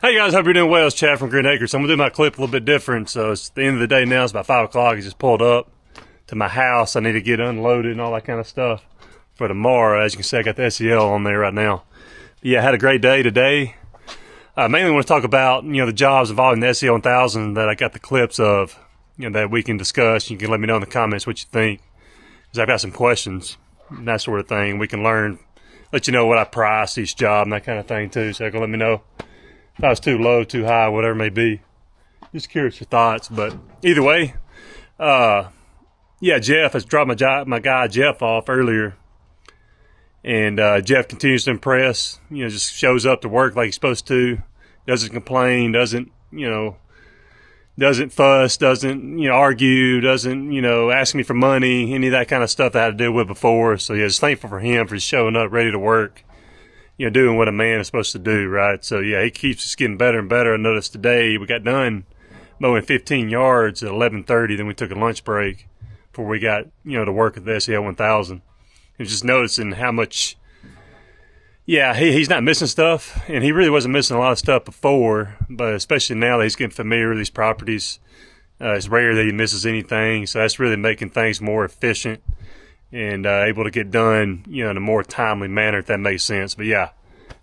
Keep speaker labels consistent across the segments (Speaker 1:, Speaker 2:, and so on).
Speaker 1: Hey guys, hope you're doing well. It's Chad from Green Acres. I'm going to do my clip a little bit different. So it's the end of the day now. It's about 5 o'clock. I just pulled up to my house. I need to get unloaded and all that kind of stuff for tomorrow. As you can see, I got the SCL on there right now. But yeah, I had a great day today. I mainly want to talk about, the jobs involving the SCL 1000 that I got the clips of, that we can discuss. You can let me know in the comments what you think, because I've got some questions and that sort of thing. We can learn, let you know what I price each job and that kind of thing too. So you can let me know if I was too low, too high, whatever it may be. Just curious your thoughts. But either way, yeah, Jeff has dropped my guy Jeff off earlier. And Jeff continues to impress, just shows up to work like he's supposed to, doesn't complain, doesn't fuss, doesn't, argue, doesn't, ask me for money, any of that kind of stuff that I had to deal with before. So yeah, just thankful for him for just showing up ready to work, doing what a man is supposed to do, right? So yeah, he keeps just getting better and better. I noticed today we got done mowing 15 yards at 11:30, then we took a lunch break before we got, to work at the SCL 1000. I was just noticing how much, he's not missing stuff, and he really wasn't missing a lot of stuff before, but especially now that he's getting familiar with these properties, it's rare that he misses anything, so that's really making things more efficient and able to get done, in a more timely manner, if that makes sense. But yeah,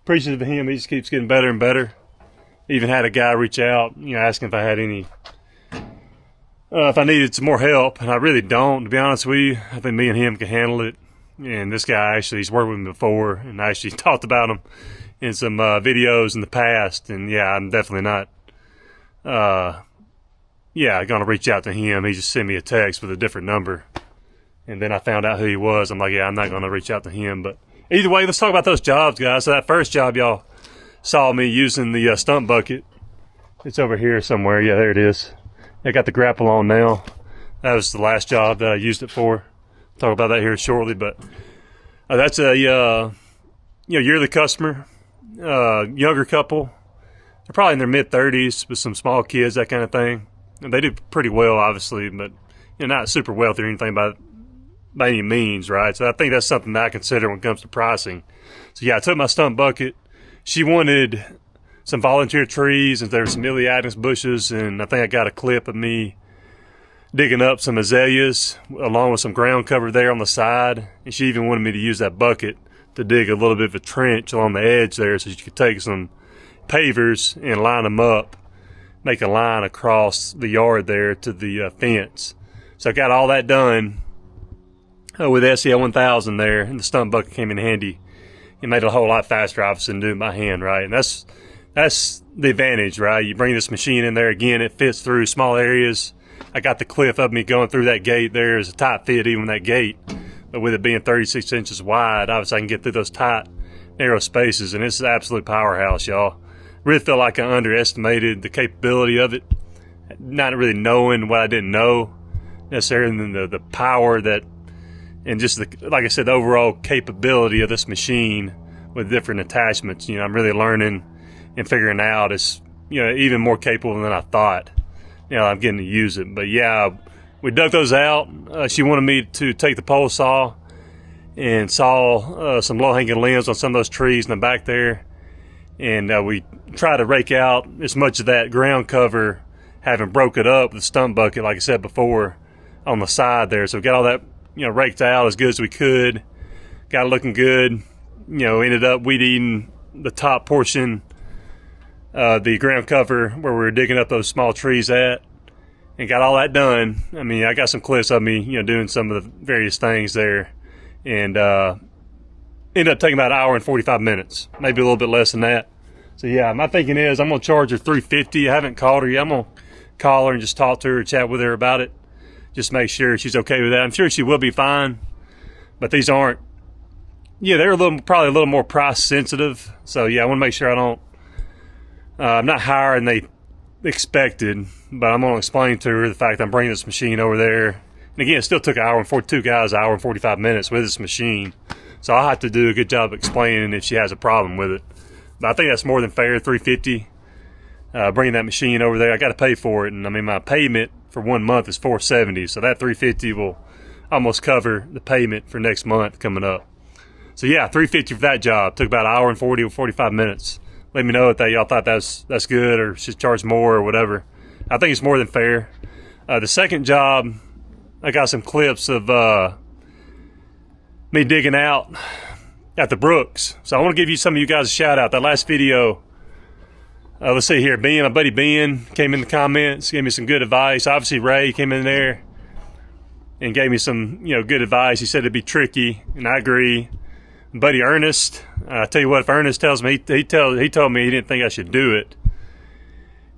Speaker 1: appreciative of him. He just keeps getting better and better. Even had a guy reach out, asking if I had any, if I needed some more help, and I really don't, to be honest with you. I think me and him can handle it. And this guy, actually, he's worked with me before, and I actually talked about him in some videos in the past. And yeah, I'm definitely not, going to reach out to him. He just sent me a text with a different number. And then I found out who he was. I'm like, yeah, I'm not going to reach out to him. But either way, let's talk about those jobs, guys. So that first job, y'all saw me using the stump bucket. It's over here somewhere. Yeah, there it is. I got the grapple on now. That was the last job that I used it for. Talk about that here shortly, but that's a yearly customer, younger couple. They're probably in their mid-30s with some small kids, that kind of thing. And they do pretty well, obviously, but not super wealthy or anything by any means, right? So I think that's something that I consider when it comes to pricing. So yeah, I took my stump bucket. She wanted some volunteer trees, and there were some Iliadnus bushes, and I think I got a clip of me digging up some azaleas along with some ground cover there on the side. And she even wanted me to use that bucket to dig a little bit of a trench along the edge there, so you could take some pavers and line them up, make a line across the yard there to the fence. So I got all that done with SCL 1000 there, and the stump bucket came in handy. It made it a whole lot faster, obviously, than doing it by hand, right? And that's the advantage, right? You bring this machine in there, again, it fits through small areas. I got the clip of me going through that gate there. Is a tight fit, even that gate. But with it being 36 inches wide, obviously I can get through those tight, narrow spaces. And it's an absolute powerhouse, y'all. Really feel like I underestimated the capability of it. Not really knowing what I didn't know necessarily, and the power that, and just like I said, the overall capability of this machine with different attachments. I'm really learning and figuring out it's, even more capable than I thought. I'm getting to use it. But yeah, we dug those out. She wanted me to take the pole saw and saw some low-hanging limbs on some of those trees in the back there. And we tried to rake out as much of that ground cover, having broke it up with the stump bucket, like I said before, on the side there. So we got all that, raked out as good as we could. Got it looking good. Ended up weed eating the top portion, the ground cover where we were digging up those small trees at, and got all that done. I mean, I got some clips of me, doing some of the various things there, and ended up taking about an hour and 45 minutes, maybe a little bit less than that. So yeah, my thinking is I'm gonna charge her $350. I haven't called her yet. I'm gonna call her and just talk to her, chat with her about it, just make sure she's okay with that. I'm sure she will be fine, but these aren't. Yeah, they're probably a little more price sensitive. So yeah, I want to make sure I don't. I'm not higher than they expected, but I'm going to explain to her the fact I'm bringing this machine over there. And again, it still took an hour and 45 minutes with this machine. So I'll have to do a good job of explaining if she has a problem with it. But I think that's more than fair, $350. Bringing that machine over there, I got to pay for it. And I mean, my payment for 1 month is $470. So that $350 will almost cover the payment for next month coming up. So yeah, $350 for that job. Took about an hour and 45 minutes let me know if y'all thought that's good or should charge more or whatever. I think it's more than fair. The second job, I got some clips of me digging out at the brooks. So I want to give some of you guys a shout out. That last video, let's see here, my buddy Ben came in the comments, gave me some good advice. Obviously Ray came in there and gave me some good advice. He said it'd be tricky, and I agree. Buddy Ernest, I tell you what, if Ernest tells me, he told me he didn't think I should do it.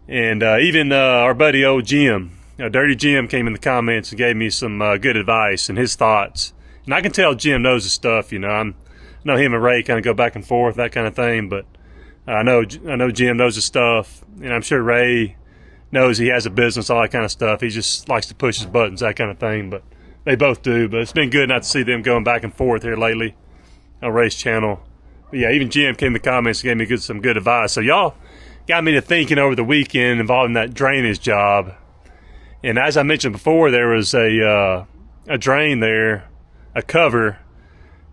Speaker 1: And even our buddy old Jim, Dirty Jim, came in the comments and gave me some good advice and his thoughts. And I can tell Jim knows his stuff. I know him and Ray kind of go back and forth, that kind of thing. But I know Jim knows his stuff, and I'm sure Ray knows he has a business, all that kind of stuff. He just likes to push his buttons, that kind of thing. But they both do. But it's been good not to see them going back and forth here lately on Ray's channel. But yeah, even Jim came in the comments and gave me some good advice. So y'all got me to thinking over the weekend involving that drainage job. And as I mentioned before, there was a drain there, a cover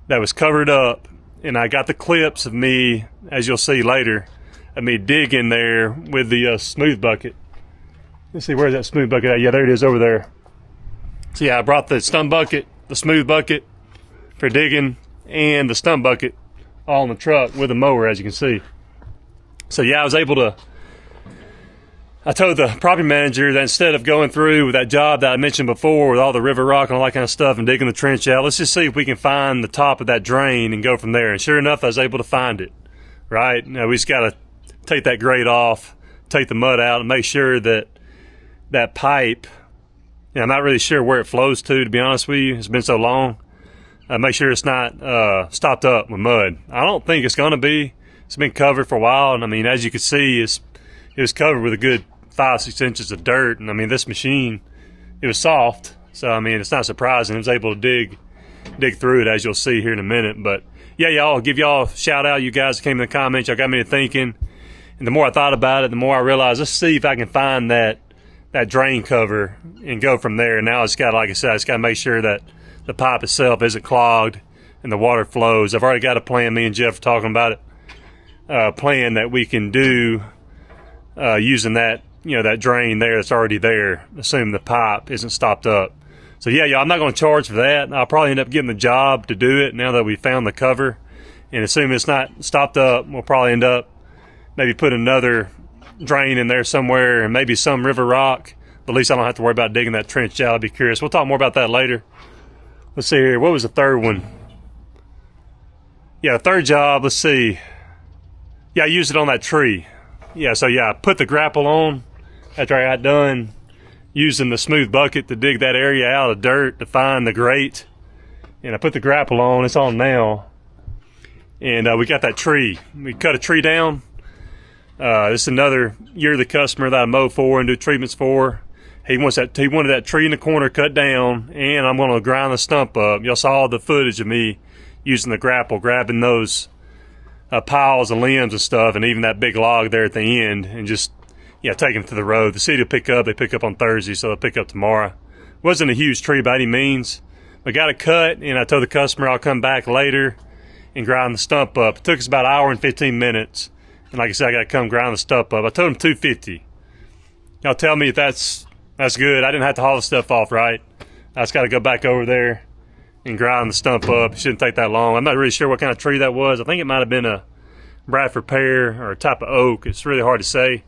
Speaker 1: that was covered up, and I got the clips of me, as you'll see later, of me digging there with the smooth bucket. Let's see, where's that smooth bucket at? Yeah, there it is over there. So yeah, I brought the stump bucket, the smooth bucket for digging, and the stump bucket all in the truck with a mower, as you can see. So yeah, I told the property manager that instead of going through with that job that I mentioned before with all the river rock and all that kind of stuff and digging the trench out, let's just see if we can find the top of that drain and go from there. And sure enough, I was able to find it, right? Now we just got to take that grate off, take the mud out, and make sure that that pipe, I'm not really sure where it flows to be honest with you. It's been so long. Make sure it's not stopped up with mud. I don't think it's going to be. It's been covered for a while, and I mean, as you can see, it was covered with a good 5-6 inches of dirt. And I mean, this machine, it was soft, so I mean, it's not surprising it was able to dig through it, as you'll see here in a minute. But yeah, y'all, give y'all a shout out. You guys came in the comments, y'all got me to thinking, and the more I thought about it, the more I realized, let's see if I can find that drain cover and go from there. And now it's got, like I said, it's got to make sure that the pipe itself isn't clogged and the water flows. I've already got a plan. Me and Jeff are talking about it. Plan that we can do using that that drain there that's already there, assuming the pipe isn't stopped up. So yeah, y'all, I'm not going to charge for that. I'll probably end up getting the job to do it now that we found the cover, and assuming it's not stopped up, we'll probably end up maybe put another drain in there somewhere and maybe some river rock, but at least I don't have to worry about digging that trench out. I'll be curious. We'll talk more about that later. Let's see here, what was the third one? Yeah, the third job, let's see. Yeah, I used it on that tree. Yeah, so yeah, I put the grapple on after I got done using the smooth bucket to dig that area out of dirt to find the grate. And I put the grapple on, it's on now. And we got that tree. We cut a tree down. This is another yearly customer that I mow for and do treatments for. He wanted that tree in the corner cut down, and I'm going to grind the stump up. Y'all saw the footage of me using the grapple, grabbing those piles of limbs and stuff, and even that big log there at the end, and just take them to the road. The city will pick up. They pick up on Thursday, so they'll pick up tomorrow. Wasn't a huge tree by any means. I got it cut, and I told the customer I'll come back later and grind the stump up. It took us about an hour and 15 minutes, and like I said, I got to come grind the stump up. I told him $250. Y'all tell me if that's good. I didn't have to haul the stuff off, right? I just got to go back over there and grind the stump up. It shouldn't take that long. I'm not really sure what kind of tree that was. I think it might have been a Bradford pear or a type of oak. It's really hard to say.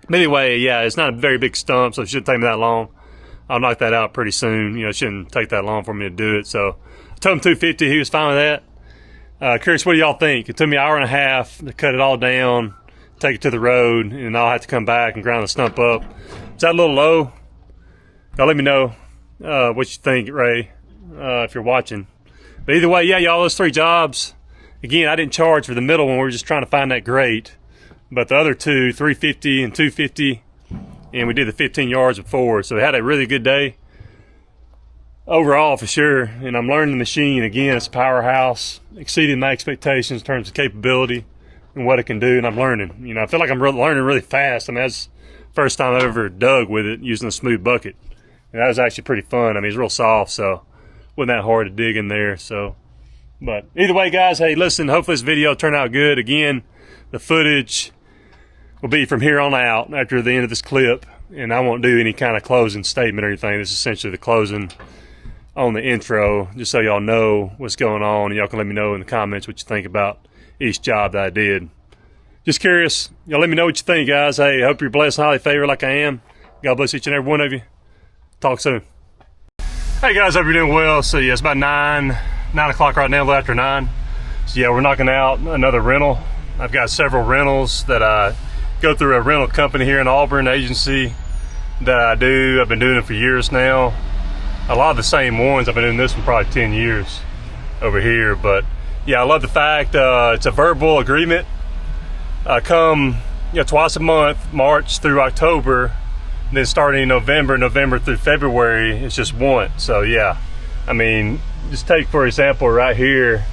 Speaker 1: But anyway, yeah, it's not a very big stump, so it shouldn't take me that long. I'll knock that out pretty soon. It shouldn't take that long for me to do it. So I told him $250. He was fine with that. Curious, what do y'all think? It took me an hour and a half to cut it all down, take it to the road, and I'll have to come back and grind the stump up. Is that a little low? Y'all let me know what you think, Ray, if you're watching. But either way, yeah, y'all, those three jobs. Again, I didn't charge for the middle one. We were just trying to find that grate. But the other two, $350 and $250, and we did the 15 yards before. So we had a really good day overall for sure. And I'm learning the machine. Again, it's a powerhouse, exceeding my expectations in terms of capability and what it can do. And I'm learning. I feel like I'm learning really fast. I mean, that's the first time I've ever dug with it using a smooth bucket. And that was actually pretty fun. I mean, it's real soft, so it wasn't that hard to dig in there. So, but either way, guys, hey, listen, hopefully this video turned out good. Again, The footage will be from here on out after the end of this clip, and I won't do any kind of closing statement or anything. This is essentially the closing on the intro, just so y'all know what's going on, and y'all can let me know in the comments what you think about each job that I did. Just curious, y'all let me know what you think, guys. Hey, I hope you're blessed and highly favored like I am. God bless each and every one of you. Talk soon. Hey guys, hope you're doing well. So yeah, it's about 9 o'clock right now, a little after 9. So yeah, we're knocking out another rental. I've got several rentals that I go through a rental company here in Auburn, agency that I do. I've been doing it for years now. A lot of the same ones. I've been doing this one probably 10 years over here. But yeah, I love the fact it's a verbal agreement. I come twice a month, March through October. And then starting in November through February, it's just once. So yeah, I mean, just take for example right here,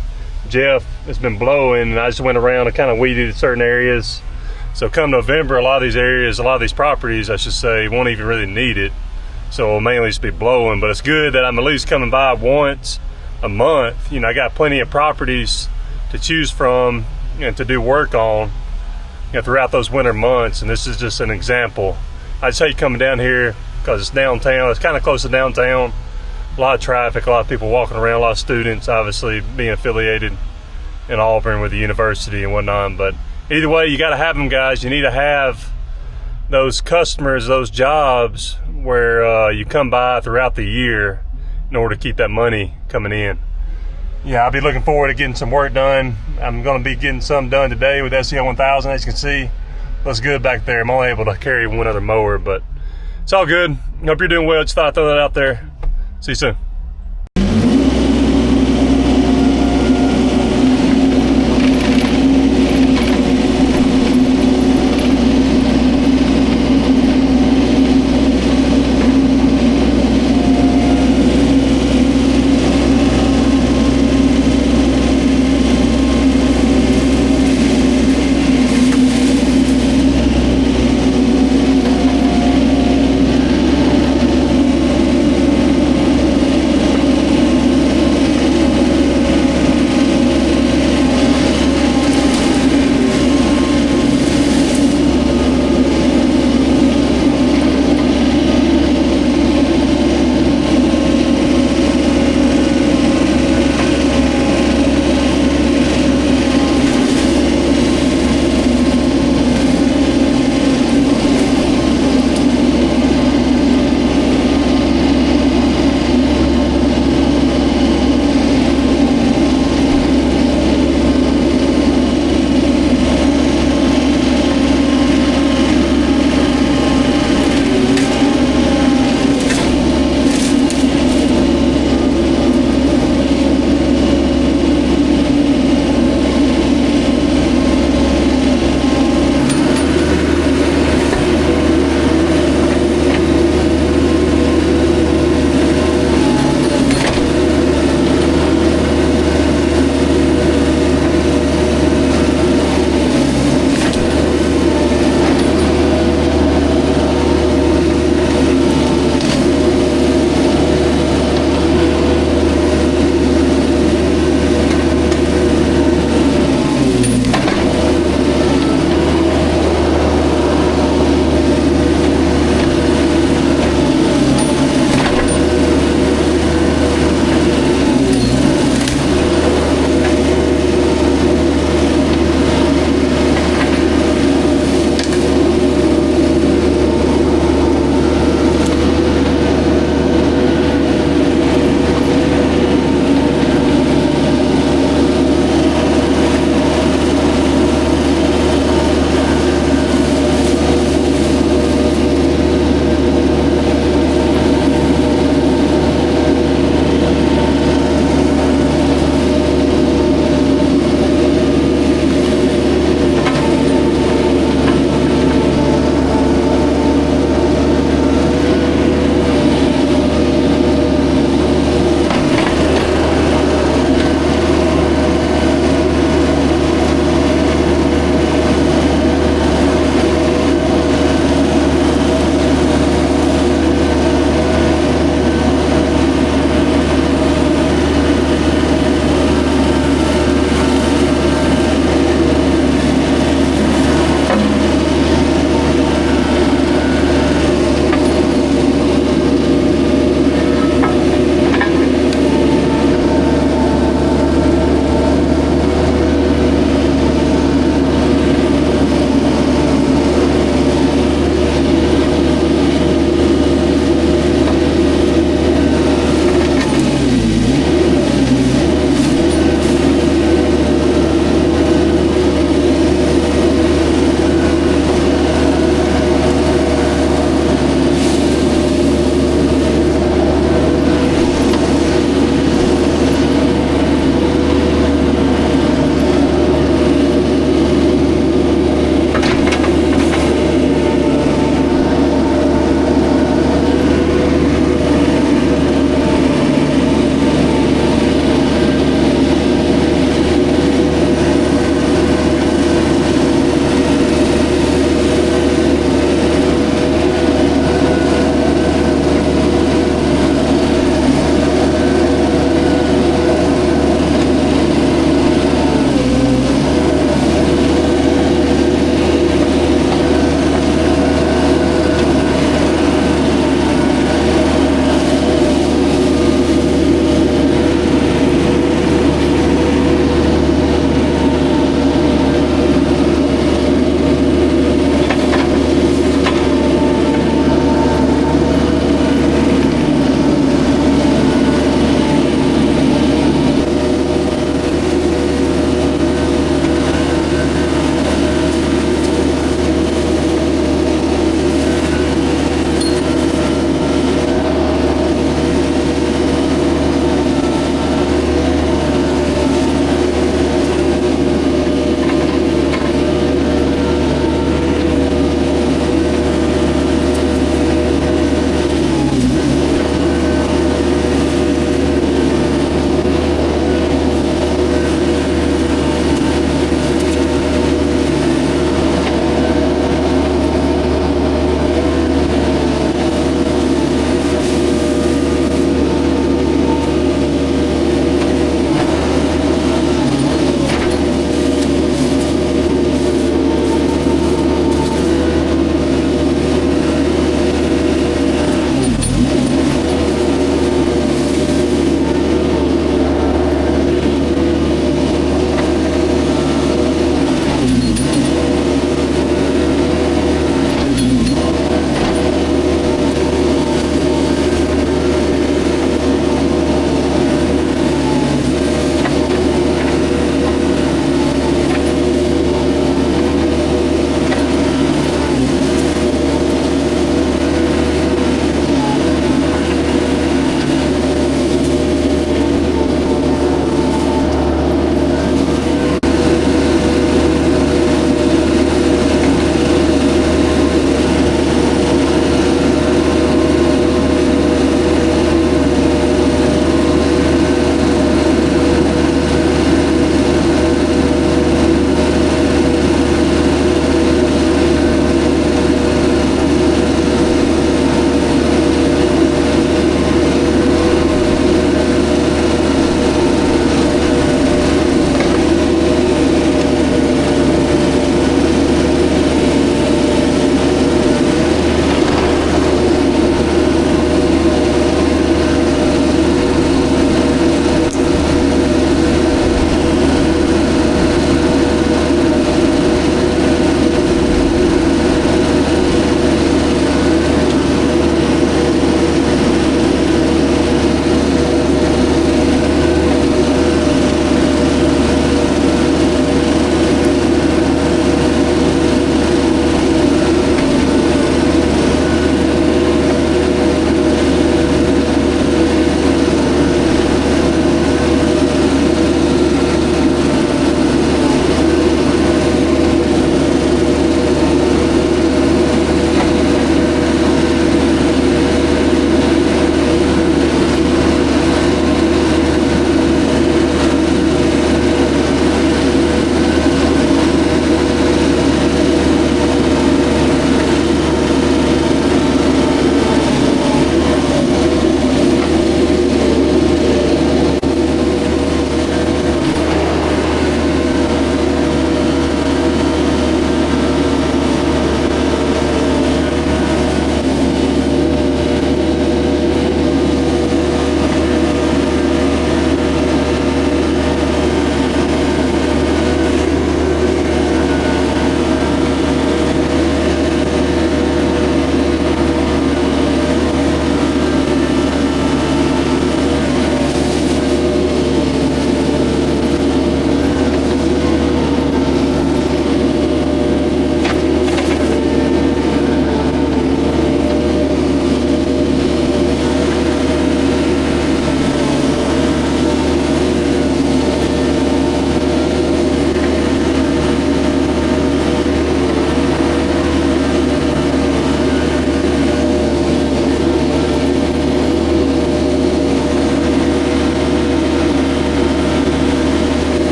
Speaker 1: Jeff has been blowing, and I just went around and kind of weeded certain areas. So come November, a lot of these areas, a lot of these properties, I should say, won't even really need it. So it'll mainly just be blowing, but it's good that I'm at least coming by once a month. I got plenty of properties to choose from and to do work on throughout those winter months, and this is just an example. I just hate coming down here because it's downtown. It's kind of close to downtown. A lot of traffic, a lot of people walking around, a lot of students obviously being affiliated in Auburn with the university and whatnot. But either way, you got to have them, guys. You need to have those customers, those jobs where you come by throughout the year in order to keep that money coming in. Yeah, I'll be looking forward to getting some work done. I'm going to be getting some done today with SCL 1000. As you can see, looks good back there. I'm only able to carry one other mower, but it's all good. Hope you're doing well. Just thought I'd throw that out there. See you soon.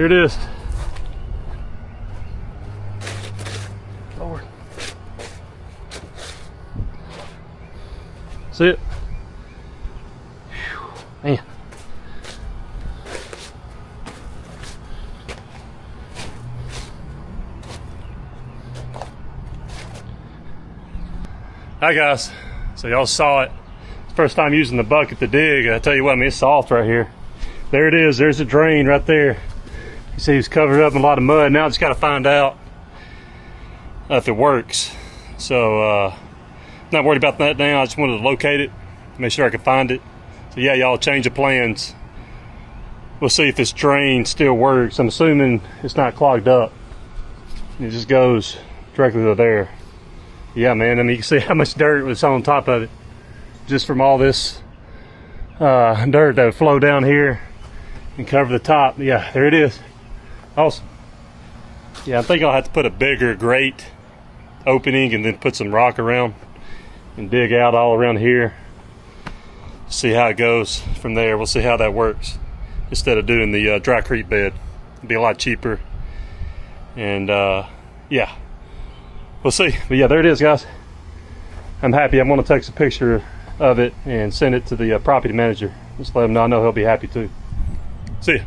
Speaker 1: Here it is. Lord. See it? Whew, man. Hi guys, so y'all saw it. First time using the bucket to dig. I tell you what, I mean, it's soft right here. There it is, there's a drain right there. You see it's covered up in a lot of mud. Now I just gotta find out if it works. So, not worried about that now. I just wanted to locate it, make sure I could find it. So yeah, y'all, change of plans. We'll see if this drain still works. I'm assuming it's not clogged up. It just goes directly to there. Yeah, man, I mean, you can see how much dirt was on top of it just from all this dirt that would flow down here and cover the top. Yeah, there it is. Awesome. Yeah, I think I'll have to put a bigger grate opening and then put some rock around and dig out all around here. See how it goes from there. We'll see how that works instead of doing the dry creek bed. It'll be a lot cheaper. And yeah. We'll see. But yeah, there it is, guys. I'm happy. I'm going to take a picture of it and send it to the property manager. Just let him know. I know he'll be happy too. See ya.